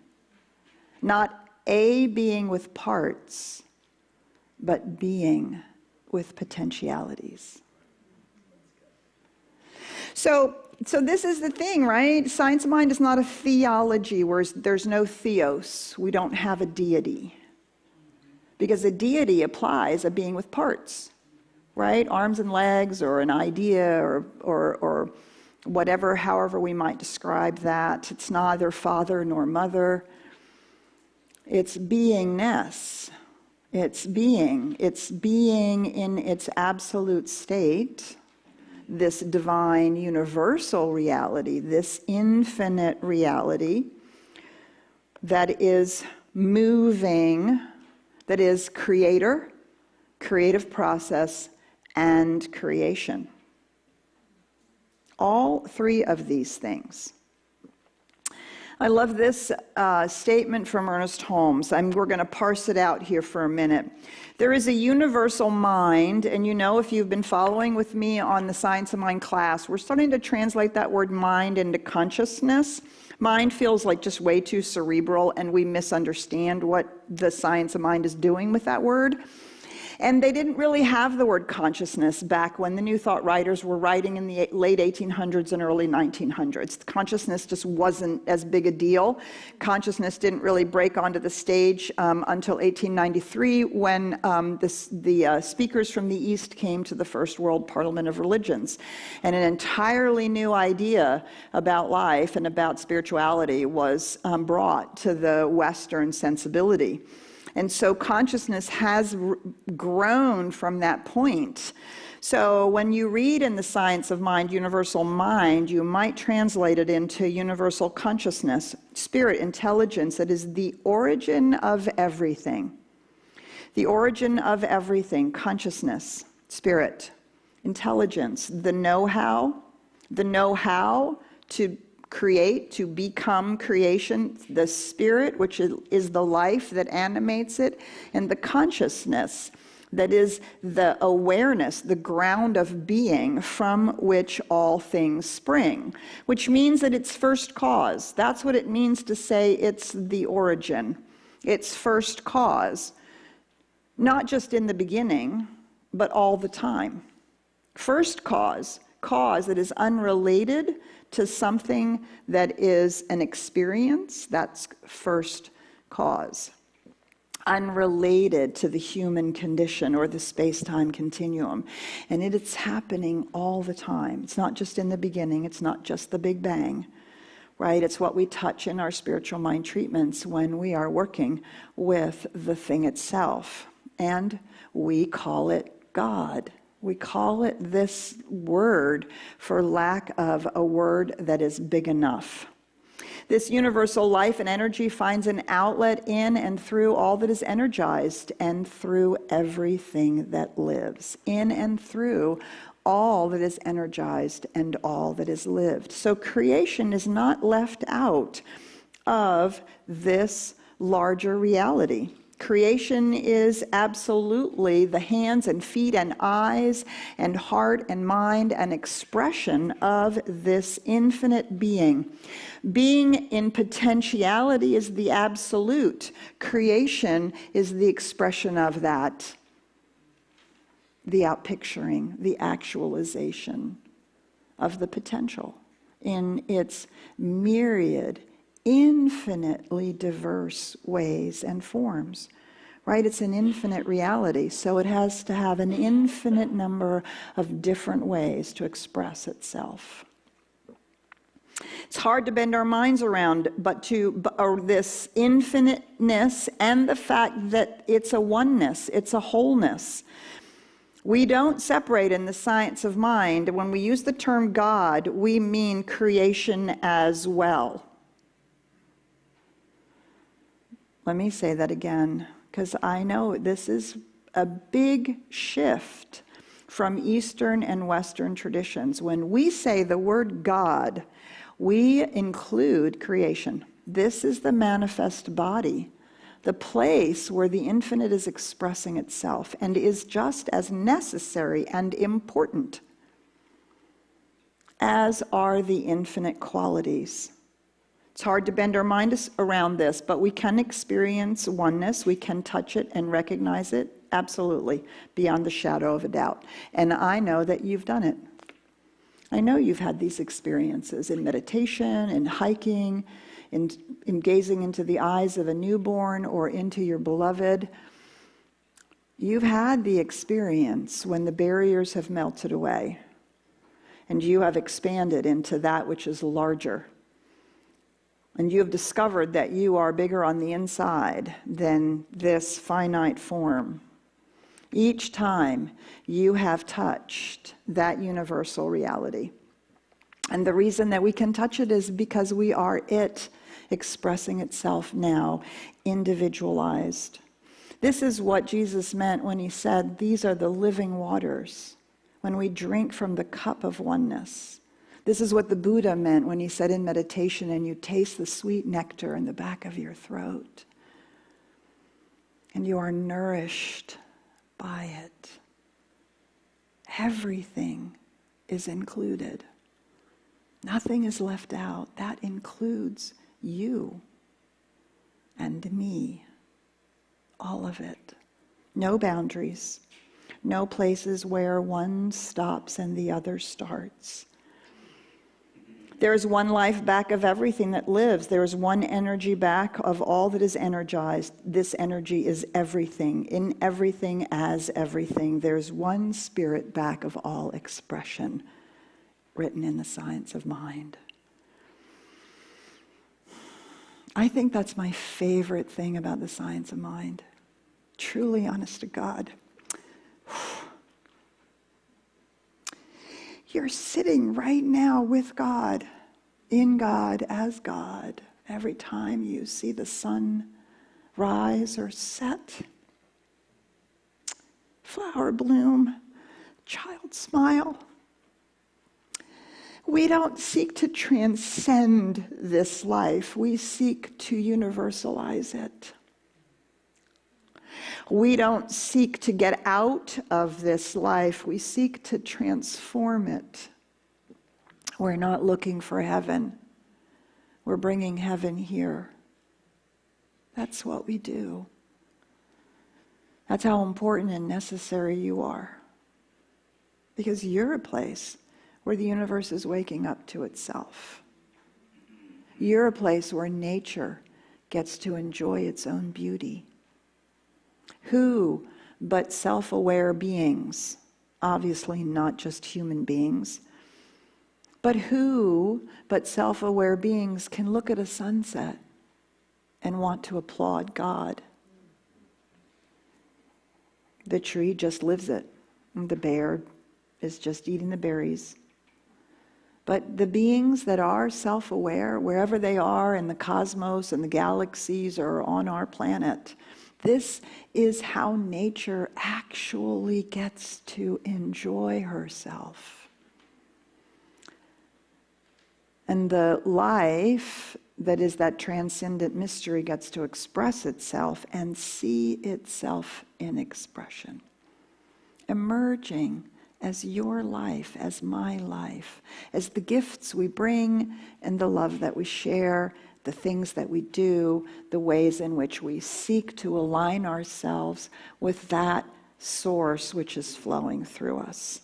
Speaker 7: Not a being with parts, but being with potentialities. So this is the thing, right? Science of mind is not a theology where there's no theos. We don't have a deity. Because a deity applies a being with parts, right? Arms and legs, or an idea, or whatever, however we might describe that. It's neither father nor mother. It's beingness. It's being in its absolute state, this divine universal reality, this infinite reality that is moving, that is creator, creative process, and creation. All 3 of these things. I love this statement from Ernest Holmes. We're going to parse it out here for a minute. There is a universal mind, and if you've been following with me on the Science of Mind class, we're starting to translate that word mind into consciousness. Mind feels like just way too cerebral, and we misunderstand what the science of mind is doing with that word. And they didn't really have the word consciousness back when the New Thought writers were writing in the late 1800s and early 1900s. Consciousness just wasn't as big a deal. Consciousness didn't really break onto the stage until 1893 when the speakers from the East came to the First World Parliament of Religions. And an entirely new idea about life and about spirituality was brought to the Western sensibility. And so consciousness has grown from that point. So when you read in the Science of Mind, universal mind, you might translate it into universal consciousness, spirit, intelligence that is the origin of everything. The origin of everything, consciousness, spirit, intelligence, the know-how to create, to become creation, the spirit, which is the life that animates it, and the consciousness, that is the awareness, the ground of being from which all things spring, which means that it's first cause. That's what it means to say it's the origin. It's first cause, not just in the beginning, but all the time. First cause that is unrelated to something that is an experience, that's first cause. Unrelated to the human condition or the space-time continuum. And it's happening all the time. It's not just in the beginning, it's not just the Big Bang, right? It's what we touch in our spiritual mind treatments when we are working with the thing itself. And we call it God. We call it this word for lack of a word that is big enough. This universal life and energy finds an outlet in and through all that is energized and through everything that lives. In and through all that is energized and all that is lived. So creation is not left out of this larger reality. Creation is absolutely the hands and feet and eyes and heart and mind and expression of this infinite being. Being in potentiality is the absolute. Creation is the expression of that. The outpicturing, the actualization of the potential in its myriad, infinitely diverse ways and forms, right? It's an infinite reality, so it has to have an infinite number of different ways to express itself. It's hard to bend our minds around, or this infiniteness and the fact that it's a oneness, it's a wholeness. We don't separate in the science of mind. When we use the term God, we mean creation as well. Let me say that again, because I know this is a big shift from Eastern and Western traditions. When we say the word God, we include creation. This is the manifest body, the place where the infinite is expressing itself and is just as necessary and important as are the infinite qualities. It's hard to bend our mind around this, but we can experience oneness, we can touch it and recognize it, absolutely, beyond the shadow of a doubt. And I know that you've done it. I know you've had these experiences in meditation, in hiking, in gazing into the eyes of a newborn or into your beloved. You've had the experience when the barriers have melted away and you have expanded into that which is larger. And you have discovered that you are bigger on the inside than this finite form. Each time you have touched that universal reality. And the reason that we can touch it is because we are it expressing itself now, individualized. This is what Jesus meant when he said, these are the living waters, when we drink from the cup of oneness. This is what the Buddha meant when he said in meditation, and you taste the sweet nectar in the back of your throat. And you are nourished by it. Everything is included. Nothing is left out. That includes you and me. All of it. No boundaries. No places where one stops and the other starts. There's one life back of everything that lives. There's one energy back of all that is energized. This energy is everything, in everything as everything. There's one spirit back of all expression, written in the science of mind. I think that's my favorite thing about the science of mind. Truly, honest to God. You're sitting right now with God, in God, as God. Every time you see the sun rise or set, flower bloom, child smile. We don't seek to transcend this life. We seek to universalize it. We don't seek to get out of this life. We seek to transform it. We're not looking for heaven. We're bringing heaven here. That's what we do. That's how important and necessary you are. Because you're a place where the universe is waking up to itself. You're a place where nature gets to enjoy its own beauty. Who but self-aware beings, obviously not just human beings, but who but self-aware beings can look at a sunset and want to applaud God? The tree just lives it. The bear is just eating the berries. But the beings that are self-aware, wherever they are in the cosmos and the galaxies or on our planet, this is how nature actually gets to enjoy herself. And the life that is that transcendent mystery gets to express itself and see itself in expression, emerging as your life, as my life, as the gifts we bring and the love that we share, the things that we do, the ways in which we seek to align ourselves with that source which is flowing through us.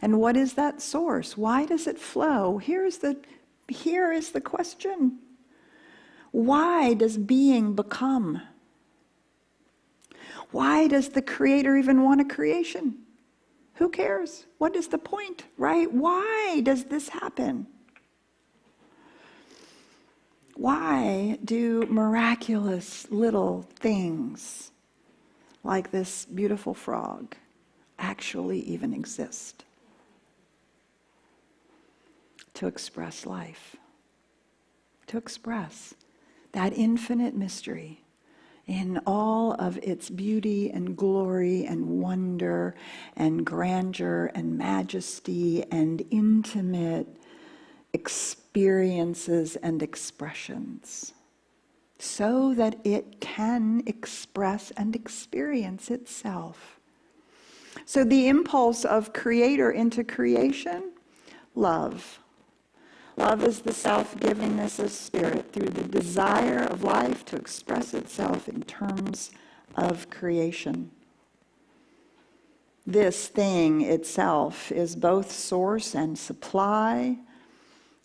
Speaker 7: And what is that source? Why does it flow? Here is the question. Why does being become? Why does the Creator even want a creation? Who cares? What is the point, right? Why does this happen? Why do miraculous little things like this beautiful frog actually even exist? To express life, to express that infinite mystery in all of its beauty and glory and wonder and grandeur and majesty and intimate experiences and expressions, so that it can express and experience itself. So the impulse of Creator into creation, love. Love is the self-givingness of spirit through the desire of life to express itself in terms of creation. This thing itself is both source and supply.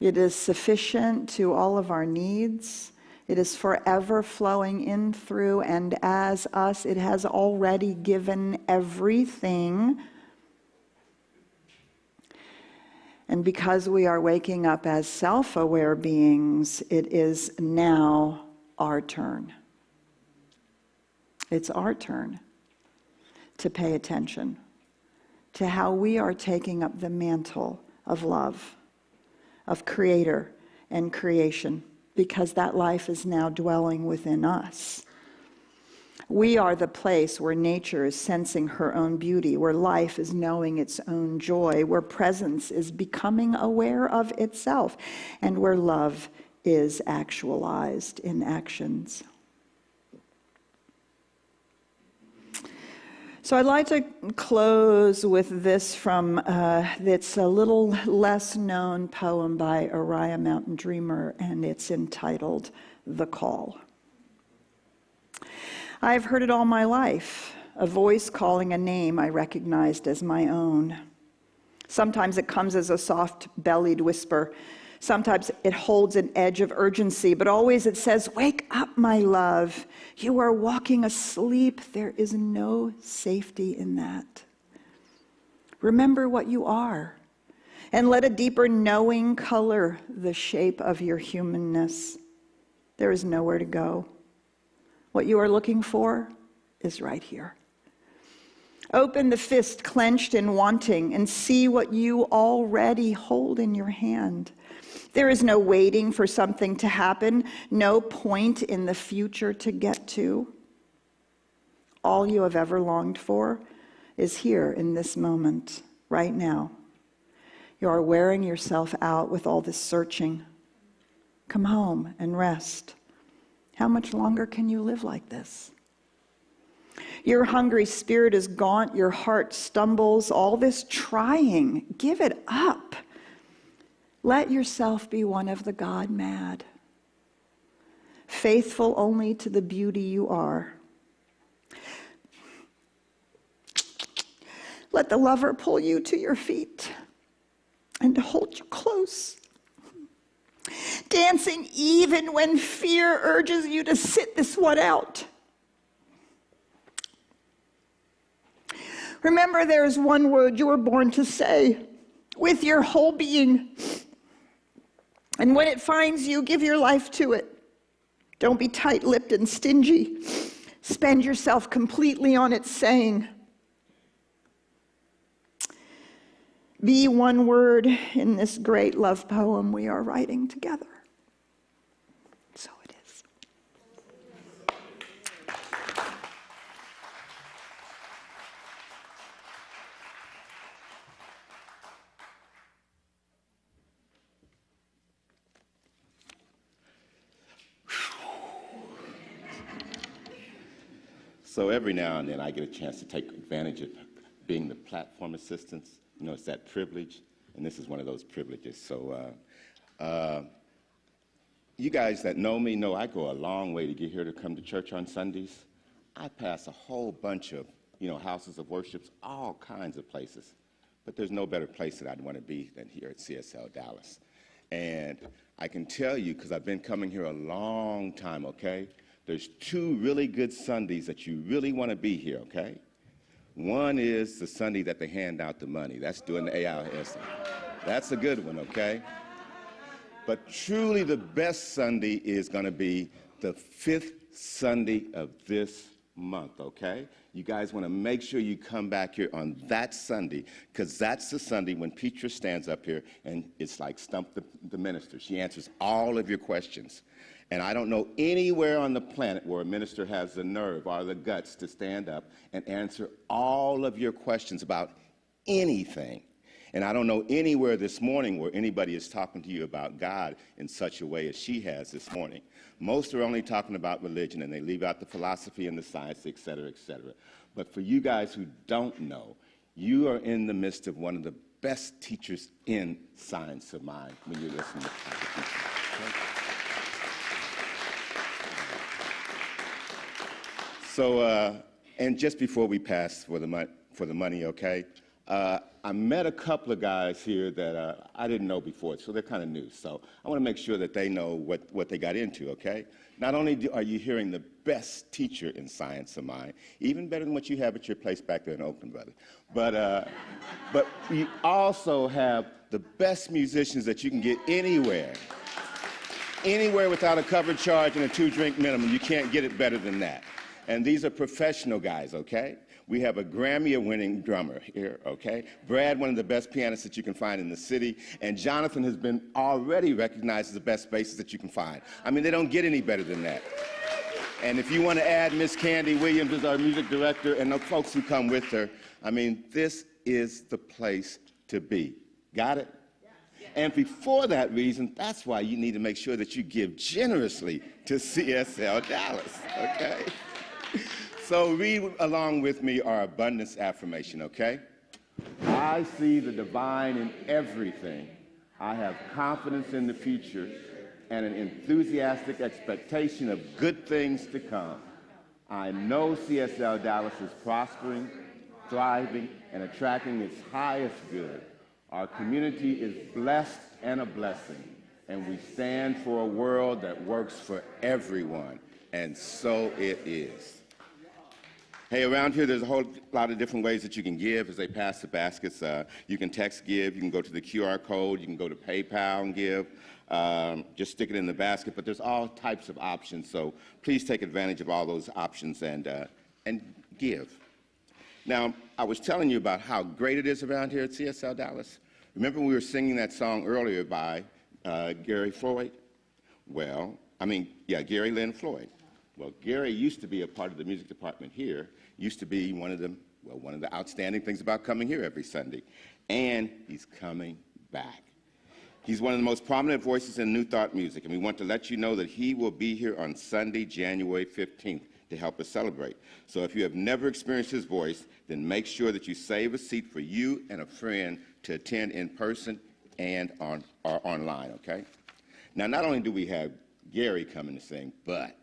Speaker 7: It is sufficient to all of our needs. It is forever flowing in, through, and as us. It has already given everything. And because we are waking up as self-aware beings, it is now our turn. It's our turn to pay attention to how we are taking up the mantle of love, of Creator and creation, because that life is now dwelling within us. We are the place where nature is sensing her own beauty, where life is knowing its own joy, where presence is becoming aware of itself, and where love is actualized in actions. So I'd like to close with this from, it's a little less known poem by Oriah Mountain Dreamer, and it's entitled The Call. I've heard it all my life, a voice calling a name I recognized as my own. Sometimes it comes as a soft-bellied whisper. Sometimes it holds an edge of urgency, but always it says, "Wake up, my love. You are walking asleep. There is no safety in that. Remember what you are, and let a deeper knowing color the shape of your humanness. There is nowhere to go. What you are looking for is right here. Open the fist clenched in wanting and see what you already hold in your hand. There is no waiting for something to happen, no point in the future to get to. all you have ever longed for is here in this moment, right now. You are wearing yourself out with all this searching. Come home and rest. How much longer can you live like this? Your hungry spirit is gaunt, your heart stumbles, all this trying. Give it up. Let yourself be one of the God-mad, faithful only to the beauty you are. Let the lover pull you to your feet and to hold you close. Dancing even when fear urges you to sit this one out. Remember, there is one word you were born to say with your whole being. And when it finds you, give your life to it. Don't be tight-lipped and stingy. Spend yourself completely on its saying. Be one word in this great love poem we are writing together. So it is.
Speaker 3: So every now and then I get a chance to take advantage of being the platform assistant. You know, it's that privilege, and this is one of those privileges. So you guys that know me know I go a long way to get here to come to church on Sundays. I pass a whole bunch of, houses of worship, all kinds of places. But there's no better place that I'd want to be than here at CSL Dallas. And I can tell you, because I've been coming here a long time, okay? There's two really good Sundays that you really want to be here, okay? One is the Sunday that they hand out the money. That's during the AIS. That's a good one, okay? But truly the best Sunday is going to be the 5th Sunday of this month, okay? You guys want to make sure you come back here on that Sunday, because that's the Sunday when Petra stands up here and it's like Stump the Minister. She answers all of your questions. And I don't know anywhere on the planet where a minister has the nerve or the guts to stand up and answer all of your questions about anything. And I don't know anywhere this morning where anybody is talking to you about God in such a way as she has this morning. Most are only talking about religion, and they leave out the philosophy and the science, et cetera, et cetera. But for you guys who don't know, you are in the midst of one of the best teachers in science of mind when you listen to people. Okay? So, and just before we pass for the money, okay, I met a couple of guys here that I didn't know before, so they're kind of new. So I want to make sure that they know what they got into, okay? Not only are you hearing the best teacher in science of mind, even better than what you have at your place back there in Oakland, brother, but we also have the best musicians that you can get anywhere without a cover charge and a 2-drink minimum. You can't get it better than that. And these are professional guys, okay? We have a Grammy-winning drummer here, okay? Brad, one of the best pianists that you can find in the city, and Jonathan has been already recognized as the best bassist that you can find. I mean, they don't get any better than that. And if you want to add Miss Candy Williams as our music director and the folks who come with her, I mean, this is the place to be. Got it? And before that reason, that's why you need to make sure that you give generously to CSL Dallas, okay? So read along with me our abundance affirmation, okay? I see the divine in everything. I have confidence in the future and an enthusiastic expectation of good things to come. I know CSL Dallas is prospering, thriving, and attracting its highest good. Our community is blessed and a blessing, and we stand for a world that works for everyone, and so it is. Hey, around here, there's a whole lot of different ways that you can give as they pass the baskets. You can text give, you can go to the QR code, you can go to PayPal and give. Just stick it in the basket, but there's all types of options, so please take advantage of all those options and give. Now, I was telling you about how great it is around here at CSL Dallas. Remember we were singing that song earlier by Gary Floyd? Well, Gary Lynn Floyd. Well, Gary used to be a part of the music department here, used to be one of the outstanding things about coming here every Sunday, and he's coming back. He's one of the most prominent voices in New Thought music, and we want to let you know that he will be here on Sunday, January 15th, to help us celebrate. So if you have never experienced his voice, then make sure that you save a seat for you and a friend to attend in person and online, okay? Now, not only do we have Gary coming to sing, but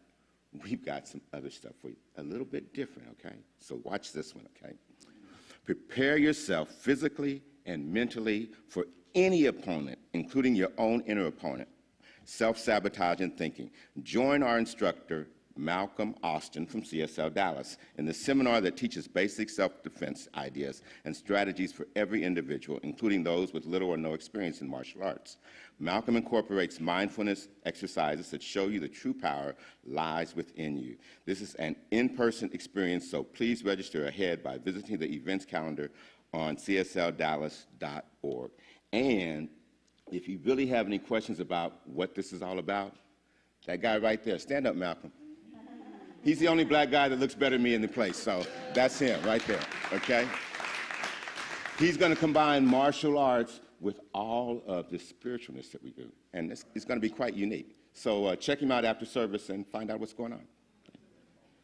Speaker 3: we've got some other stuff for you, a little bit different, okay? So watch this one, okay? Prepare yourself physically and mentally for any opponent, including your own inner opponent, self-sabotaging thinking. Join our instructor, Malcolm Austin from CSL Dallas, in the seminar that teaches basic self-defense ideas and strategies for every individual, including those with little or no experience in martial arts. Malcolm incorporates mindfulness exercises that show you the true power lies within you. This is an in-person experience, so please register ahead by visiting the events calendar on csldallas.org. And if you really have any questions about what this is all about, that guy right there, stand up, Malcolm. He's the only black guy that looks better than me in the place, so that's him right there, okay? He's going to combine martial arts with all of the spiritualness that we do, and it's going to be quite unique. So check him out after service and find out what's going on.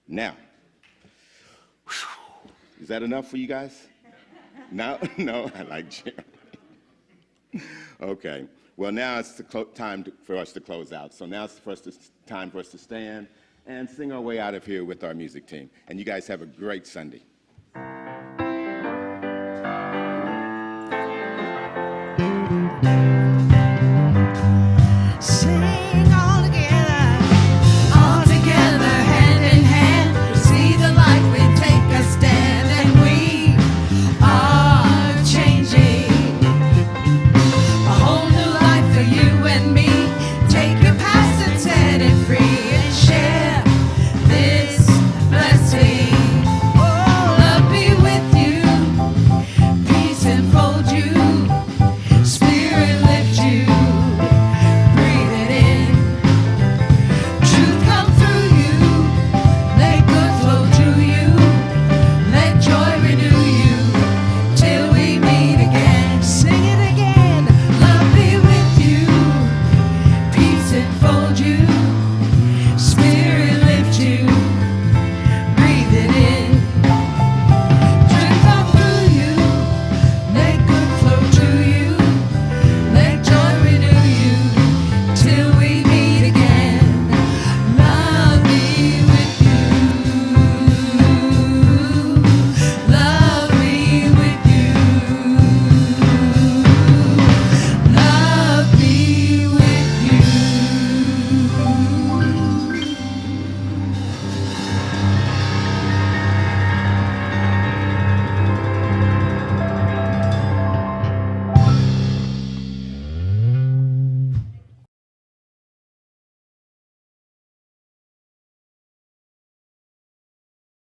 Speaker 3: Now, is that enough for you guys? No, I like Jeremy. Okay, well now it's the time for us to close out. So now it's time for us to stand and sing our way out of here with our music team. And you guys have a great Sunday.